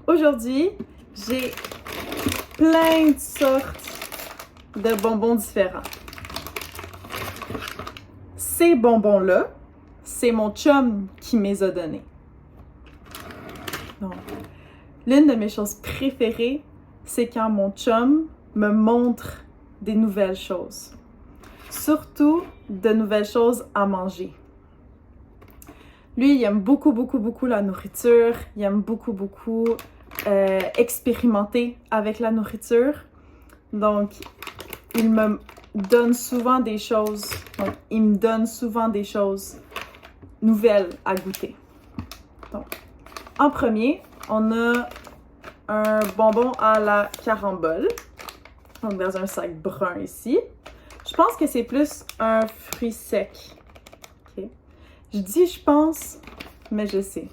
Aujourd'hui, j'ai plein de sortes de bonbons différents. Ces bonbons-là, c'est mon chum qui me les a donnés. Donc, l'une de mes choses préférées, c'est quand mon chum me montre des nouvelles choses. Surtout de nouvelles choses à manger. Lui, il aime beaucoup la nourriture. Il aime beaucoup expérimenter avec la nourriture. Donc, il me donne souvent des choses. Donc, il me donne souvent des choses nouvelles à goûter. Donc, en premier, on a un bonbon à la carambole. Donc, dans un sac brun ici. Je pense que c'est plus un fruit sec. Okay. Je dis je pense, mais je sais.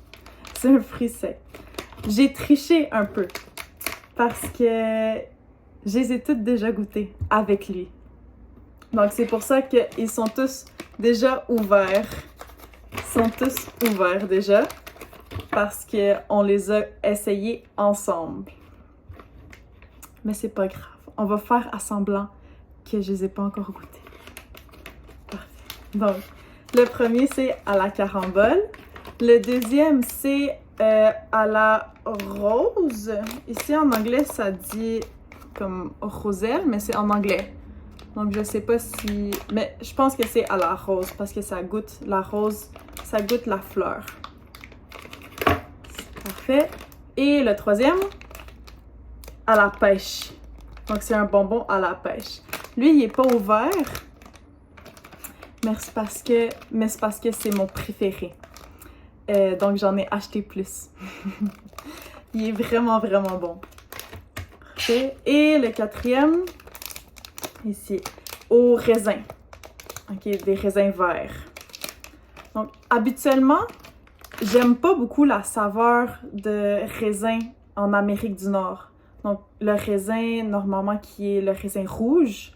C'est un fruit sec. J'ai triché un peu parce que je les ai toutes déjà goûtées avec lui. Donc, c'est pour ça qu'ils sont tous déjà ouverts. Ils sont tous ouverts déjà parce qu'on les a essayés ensemble. Mais c'est pas grave. On va faire à semblant que je les ai pas encore goûtés. Parfait. Donc, le premier, c'est à la carambole. Le deuxième, c'est à la rose. Ici, en anglais, ça dit comme roselle, mais c'est en anglais. Donc, je sais pas si... Mais je pense que c'est à la rose, parce que ça goûte la rose, ça goûte la fleur. Parfait. Et le troisième, à la pêche. Donc, c'est un bonbon à la pêche. Lui, il n'est pas ouvert, mais c'est parce que c'est mon préféré. Donc, j'en ai acheté plus. Il est vraiment bon. Parfait. Et le quatrième, ici, au raisin. OK, des raisins verts. Donc, habituellement, j'aime pas beaucoup la saveur de raisin en Amérique du Nord. Donc, le raisin, normalement, qui est le raisin rouge.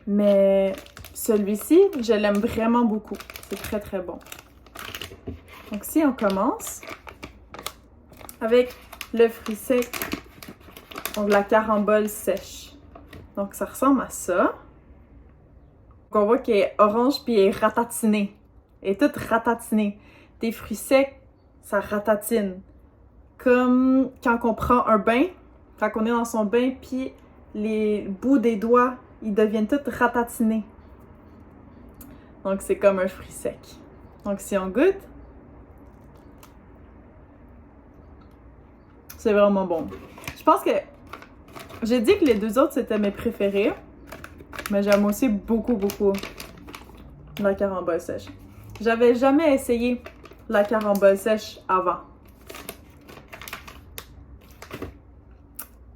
Mais celui-ci, je l'aime vraiment beaucoup. C'est très bon. Donc, si on commence avec le fruit sec, donc la carambole sèche. Donc, ça ressemble à ça. Donc, on voit qu'elle est orange puis elle est ratatinée. Elle est toute ratatinée. Des fruits secs, ça ratatine. Comme quand on prend un bain, quand on est dans son bain, puis les bouts des doigts, ils deviennent tous ratatinés. Donc, c'est comme un fruit sec. Donc, si on goûte, c'est vraiment bon. Je pense que j'ai dit que les deux autres, c'était mes préférés, mais j'aime aussi beaucoup la carambole sèche. J'avais jamais essayé la carambole sèche avant.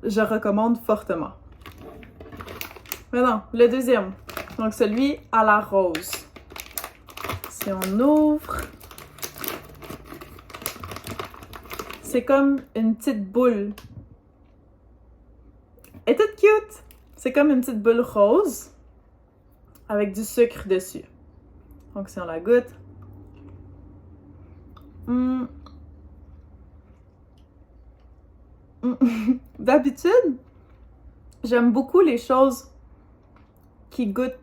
Je recommande fortement. Maintenant, le deuxième. Donc, celui à la rose. Si on ouvre, c'est comme une petite boule. Elle est toute cute! C'est comme une petite boule rose avec du sucre dessus. Donc, si on la goûte, d'habitude, j'aime beaucoup les choses qui goûtent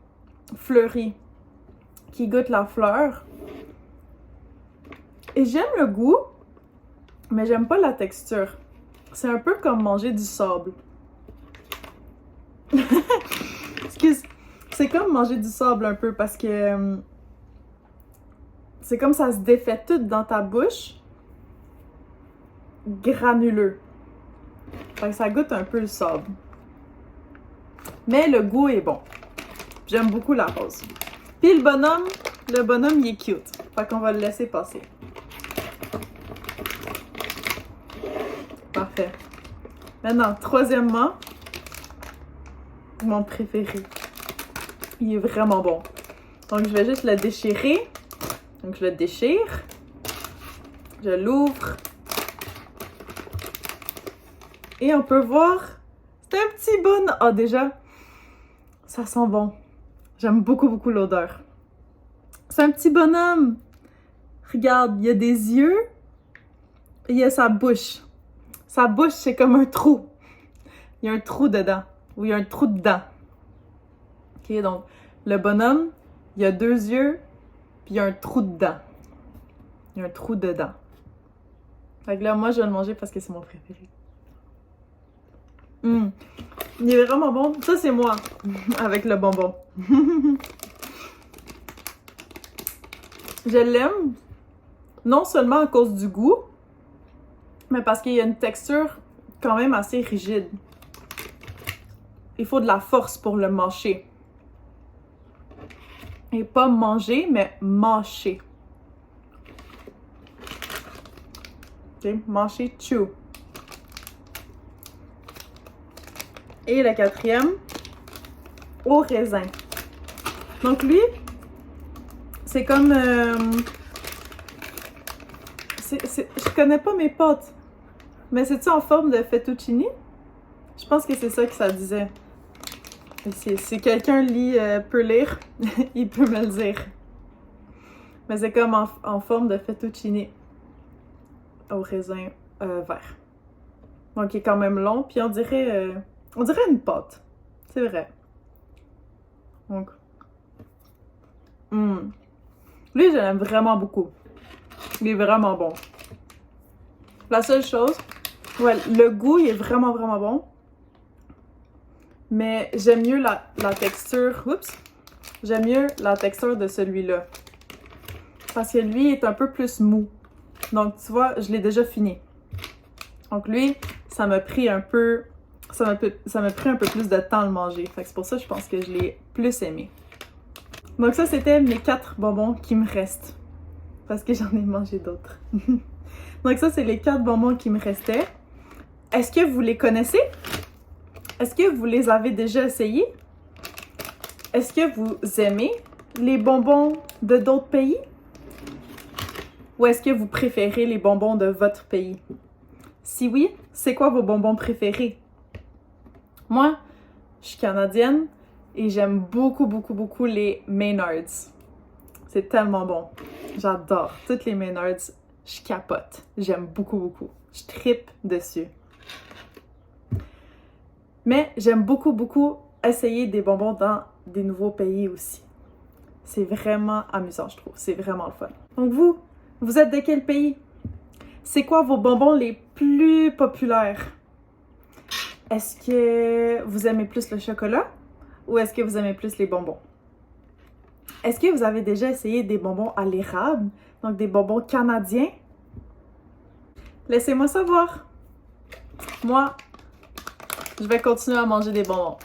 fleuries, qui goûtent la fleur. Et j'aime le goût, mais j'aime pas la texture. C'est un peu comme manger du sable. Excuse, c'est comme manger du sable un peu parce que c'est comme ça se défait tout dans ta bouche, granuleux. Fait que ça goûte un peu le sable. Mais le goût est bon. J'aime beaucoup la rose. Puis le bonhomme, il est cute. Fait qu'on va le laisser passer. Parfait. Maintenant, troisièmement, mon préféré. Il est vraiment bon. Donc, je vais juste le déchirer. Donc, je le déchire. Je l'ouvre. Et on peut voir, c'est un petit bonhomme. Ah, déjà, ça sent bon. J'aime beaucoup l'odeur. C'est un petit bonhomme. Regarde, il y a des yeux. Et il y a sa bouche. Sa bouche, c'est comme un trou. Il y a un trou dedans. Ou il y a un trou dedans. OK, donc, le bonhomme, il a 2 yeux, puis il y a un trou dedans. Il y a un trou dedans. Fait que là, moi, je vais le manger parce que c'est mon préféré. Il est vraiment bon. Ça, c'est moi, avec le bonbon. Je l'aime, non seulement à cause du goût, mais parce qu'il y a une texture quand même assez rigide. Il faut de la force pour le mâcher. Et pas manger, mais mâcher. OK, mâcher, chew. Et le 4e, au raisin. Donc lui, c'est comme... je connais pas mes pâtes, mais c'est-tu en forme de fettuccine? Je pense que c'est ça que ça disait. Si quelqu'un peut lire, il peut me le dire. Mais c'est comme en forme de fettuccine au raisin vert. Donc il est quand même long, puis on dirait une pâte. C'est vrai. Donc, lui, je l'aime vraiment beaucoup. Il est vraiment bon. La seule chose, ouais, le goût, il est vraiment, vraiment bon. Mais j'aime mieux la texture. Oups! J'aime mieux la texture de celui-là. Parce que lui est un peu plus mou. Donc, tu vois, je l'ai déjà fini. Donc, lui, ça m'a pris un peu... Ça m'a pris un peu plus de temps à le manger. Fait que c'est pour ça que je pense que je l'ai plus aimé. Donc ça, c'était mes 4 bonbons qui me restent. Parce que j'en ai mangé d'autres. Donc ça, c'est les 4 bonbons qui me restaient. Est-ce que vous les connaissez? Est-ce que vous les avez déjà essayés? Est-ce que vous aimez les bonbons de d'autres pays? Ou est-ce que vous préférez les bonbons de votre pays? Si oui, c'est quoi vos bonbons préférés? Moi, je suis canadienne et j'aime beaucoup, beaucoup, beaucoup les Maynards. C'est tellement bon. J'adore. Toutes les Maynards, je capote. J'aime beaucoup, beaucoup. Je trippe dessus. Mais j'aime beaucoup, beaucoup essayer des bonbons dans des nouveaux pays aussi. C'est vraiment amusant, je trouve. C'est vraiment le fun. Donc vous êtes de quel pays? C'est quoi vos bonbons les plus populaires? Est-ce que vous aimez plus le chocolat ou est-ce que vous aimez plus les bonbons? Est-ce que vous avez déjà essayé des bonbons à l'érable? Donc des bonbons canadiens? Laissez-moi savoir. Moi, je vais continuer à manger des bonbons.